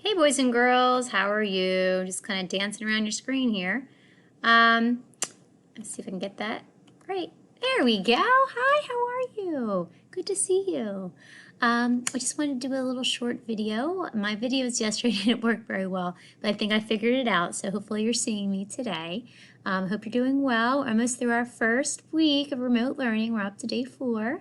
Hey boys and girls, how are you? Just kind of dancing around your screen here. Um, let's see if I can get that. Great. There we go. Hi, how are you? Good to see you. I just wanted to do a little short video. My videos yesterday didn't work very well, but I think I figured it out, so hopefully you're seeing me today. Hope you're doing well. We're almost through our first week of remote learning. We're up to day 4.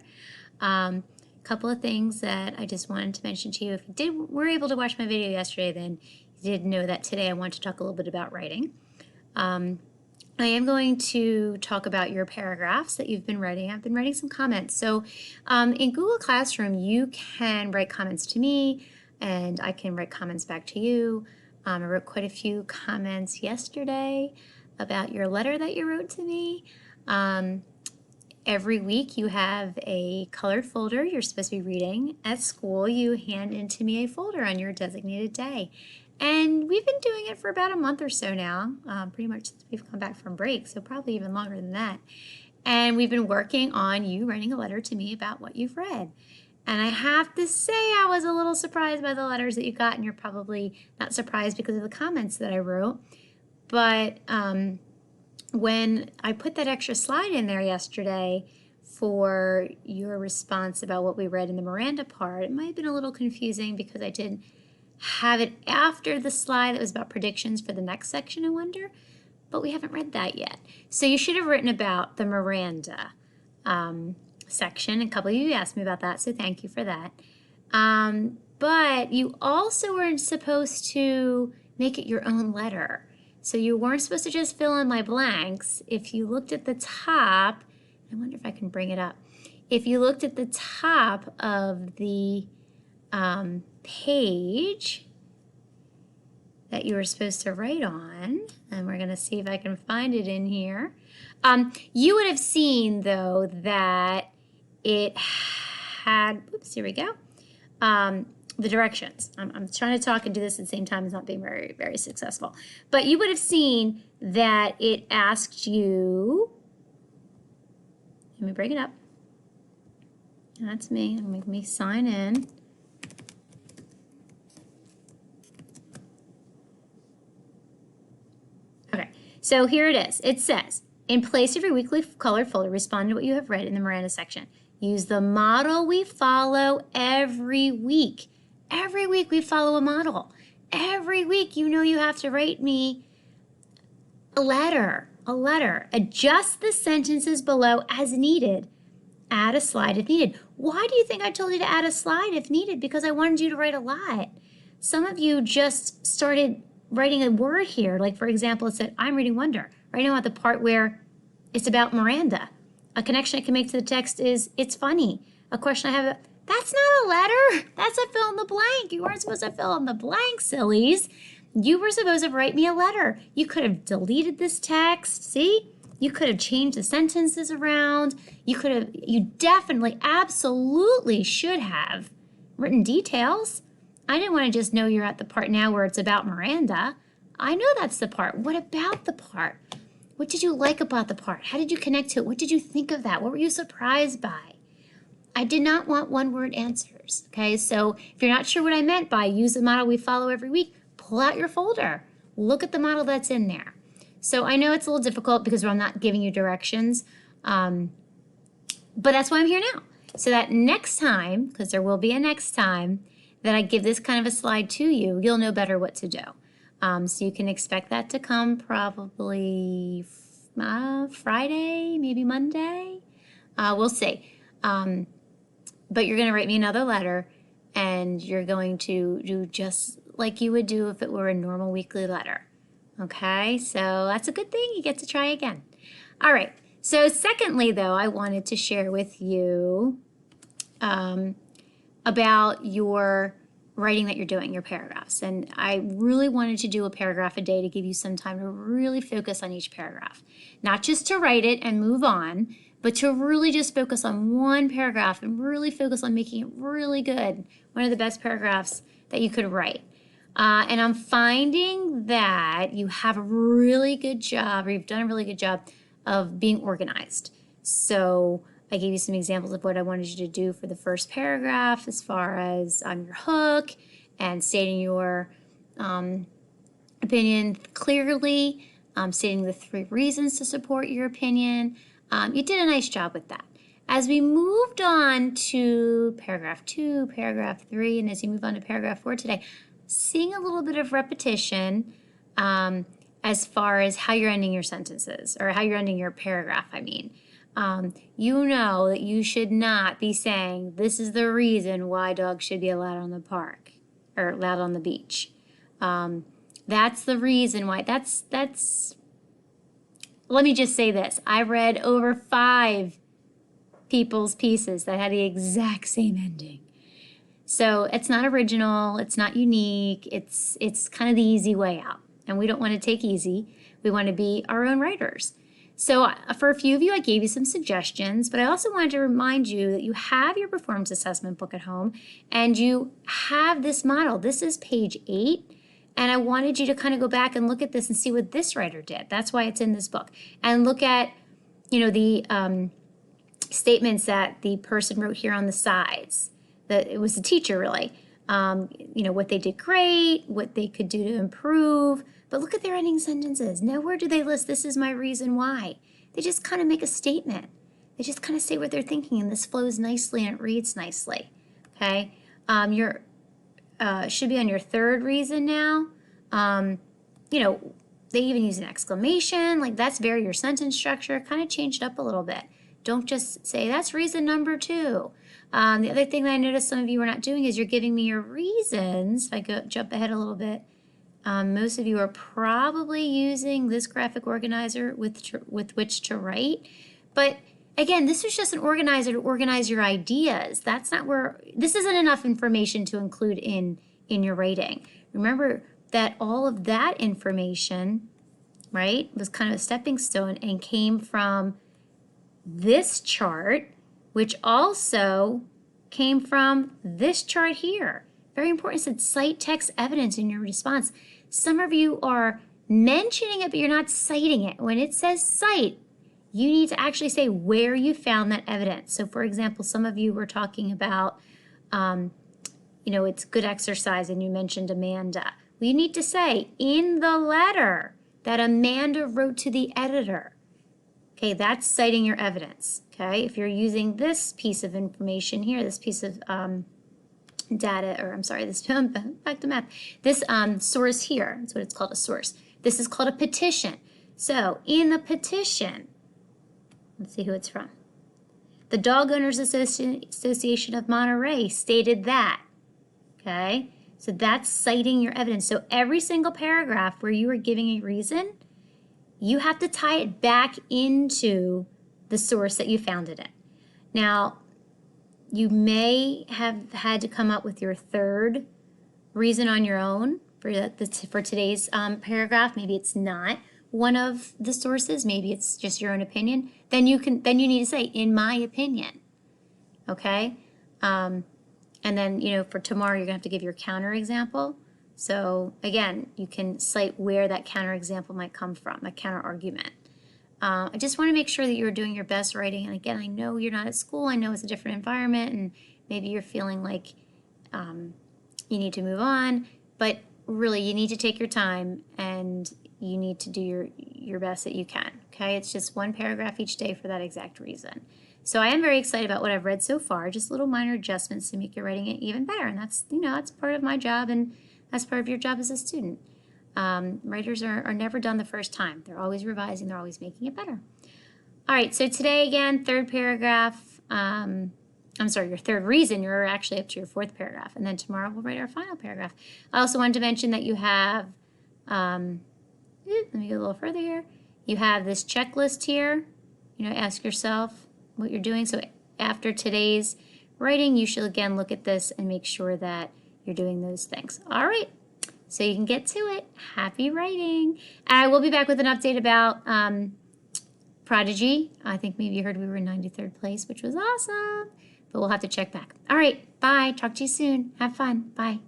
Couple of things that I just wanted to mention to you. If you were able to watch my video yesterday, then you did know that today I want to talk a little bit about writing. I am going to talk about your paragraphs that you've been writing. I've been writing some comments. So in Google Classroom, you can write comments to me and I can write comments back to you. I wrote quite a few comments yesterday about your letter that you wrote to me. Every week you have a colored folder you're supposed to be reading. At school, you hand into me a folder on your designated day. And we've been doing it for about a month or so now, pretty much since we've come back from break, so probably even longer than that. And we've been working on you writing a letter to me about what you've read. And I have to say I was a little surprised by the letters that you got, and you're probably not surprised because of the comments that I wrote. But when I put that extra slide in there yesterday for your response about what we read in the Miranda part, it might have been a little confusing because I didn't have it after the slide that was about predictions for the next section, I wonder, but we haven't read that yet. So you should have written about the Miranda section. A couple of you asked me about that, so thank you for that. But you also weren't supposed to make it your own letter. So you weren't supposed to just fill in my blanks. If you looked at the top, I wonder if I can bring it up. If you looked at the top of the page that you were supposed to write on, and we're going to see if I can find it in here, you would have seen, though, that it had, oops, here we go, the directions. I'm trying to talk and do this at the same time. It's not being very, very successful. But you would have seen that it asked you, let me bring it up. That's me. It'll make me sign in. Okay, so here it is. It says, in place of your weekly colored folder, respond to what you have read in the Miranda section. Use the model we follow every week. Every week we follow a model. Every week you know you have to write me a letter. Adjust the sentences below as needed. Add a slide if needed. Why do you think I told you to add a slide if needed? Because I wanted you to write a lot. Some of you just started writing a word here. Like, for example, it said, I'm reading Wonder. Right now at the part where it's about Miranda. A connection I can make to the text is, it's funny. A question I have, that's not a letter. That's a fill in the blank. You weren't supposed to fill in the blank, sillies. You were supposed to write me a letter. You could have deleted this text. See? You could have changed the sentences around. You definitely, absolutely should have written details. I didn't want to just know you're at the part now where it's about Miranda. I know that's the part. What about the part? What did you like about the part? How did you connect to it? What did you think of that? What were you surprised by? I did not want one-word answers, okay? So if you're not sure what I meant by use the model we follow every week, pull out your folder. Look at the model that's in there. So I know it's a little difficult because I'm not giving you directions, but that's why I'm here now. So that next time, because there will be a next time, that I give this kind of a slide to you, you'll know better what to do. So you can expect that to come probably Friday, maybe Monday. We'll see. But you're going to write me another letter, and you're going to do just like you would do if it were a normal weekly letter. Okay, so that's a good thing. You get to try again. All right. So secondly, though, I wanted to share with you about your writing that you're doing, your paragraphs. And I really wanted to do a paragraph a day to give you some time to really focus on each paragraph. Not just to write it and move on, but to really just focus on one paragraph and really focus on making it really good. One of the best paragraphs that you could write. And I'm finding that you have a really good job, or you've done a really good job of being organized. So I gave you some examples of what I wanted you to do for the first paragraph as far as on your hook and stating your opinion clearly, stating the 3 reasons to support your opinion. You did a nice job with that. As we moved on to paragraph 2, paragraph 3, and as you move on to paragraph 4 today, seeing a little bit of repetition as far as how you're ending your sentences, or how you're ending your paragraph, I mean. You know that you should not be saying, this is the reason why dogs should be allowed on the park, or allowed on the beach. That's the reason why. Let me just say this. I read over 5 people's pieces that had the exact same ending. So it's not original, it's not unique, it's kind of the easy way out. And we don't want to take easy. We want to be our own writers. So for a few of you, I gave you some suggestions, but I also wanted to remind you that you have your performance assessment book at home and you have this model. This is page 8. And I wanted you to kind of go back and look at this and see what this writer did. That's why it's in this book. And look at, the statements that the person wrote here on the sides. That it was the teacher, really. What they did great, what they could do to improve. But look at their ending sentences. Nowhere do they list, this is my reason why. They just kind of make a statement. They just kind of say what they're thinking, and this flows nicely and it reads nicely. Okay? Should be on your 3rd reason now. They even use an exclamation. Like, that's very your sentence structure. Kind of change it up a little bit. Don't just say, that's reason number 2. The other thing that I noticed some of you are not doing is you're giving me your reasons. If I jump ahead a little bit, most of you are probably using this graphic organizer with which to write. But again, this is just an organizer to organize your ideas. That's not where, this isn't enough information to include in your writing. Remember that all of that information, right, was kind of a stepping stone and came from this chart, which also came from this chart here. Very important, it said cite text evidence in your response. Some of you are mentioning it, but you're not citing it. When it says cite, you need to actually say where you found that evidence. So for example, some of you were talking about, it's good exercise and you mentioned Amanda. Well, you need to say in the letter that Amanda wrote to the editor. Okay, that's citing your evidence. Okay, if you're using this piece of information here, this piece of data, or I'm sorry, this, back to math, this source here, that's what it's called, a source. This is called a petition. So in the petition, let's see who it's from. The Dog Owners Association of Monterey stated that. Okay, so that's citing your evidence. So every single paragraph where you are giving a reason, you have to tie it back into the source that you found it in. Now, you may have had to come up with your 3rd reason on your own for today's paragraph. Maybe it's not one of the sources. Maybe it's just your own opinion. Then you need to say, in my opinion. Okay? And then, for tomorrow, you're going to have to give your counterexample. So again, you can cite where that counterexample might come from, a counter argument. I just want to make sure that you're doing your best writing. And again, I know you're not at school. I know it's a different environment, and maybe you're feeling like you need to move on. But really, you need to take your time, and you need to do your best that you can. Okay, it's just 1 paragraph each day for that exact reason. So I am very excited about what I've read so far. Just little minor adjustments to make your writing even better, and that's that's part of my job, and that's part of your job as a student. Writers are never done the first time. They're always revising. They're always making it better. All right, so today, again, 3rd paragraph. I'm sorry, your 3rd reason. You're actually up to your 4th paragraph. And then tomorrow we'll write our final paragraph. I also wanted to mention that you have, let me go a little further here. You have this checklist here. Ask yourself what you're doing. So after today's writing, you should, again, look at this and make sure that you're doing those things. All right. So you can get to it. Happy writing. And I will be back with an update about Prodigy. I think maybe you heard we were in 93rd place, which was awesome. But we'll have to check back. All right. Bye. Talk to you soon. Have fun. Bye.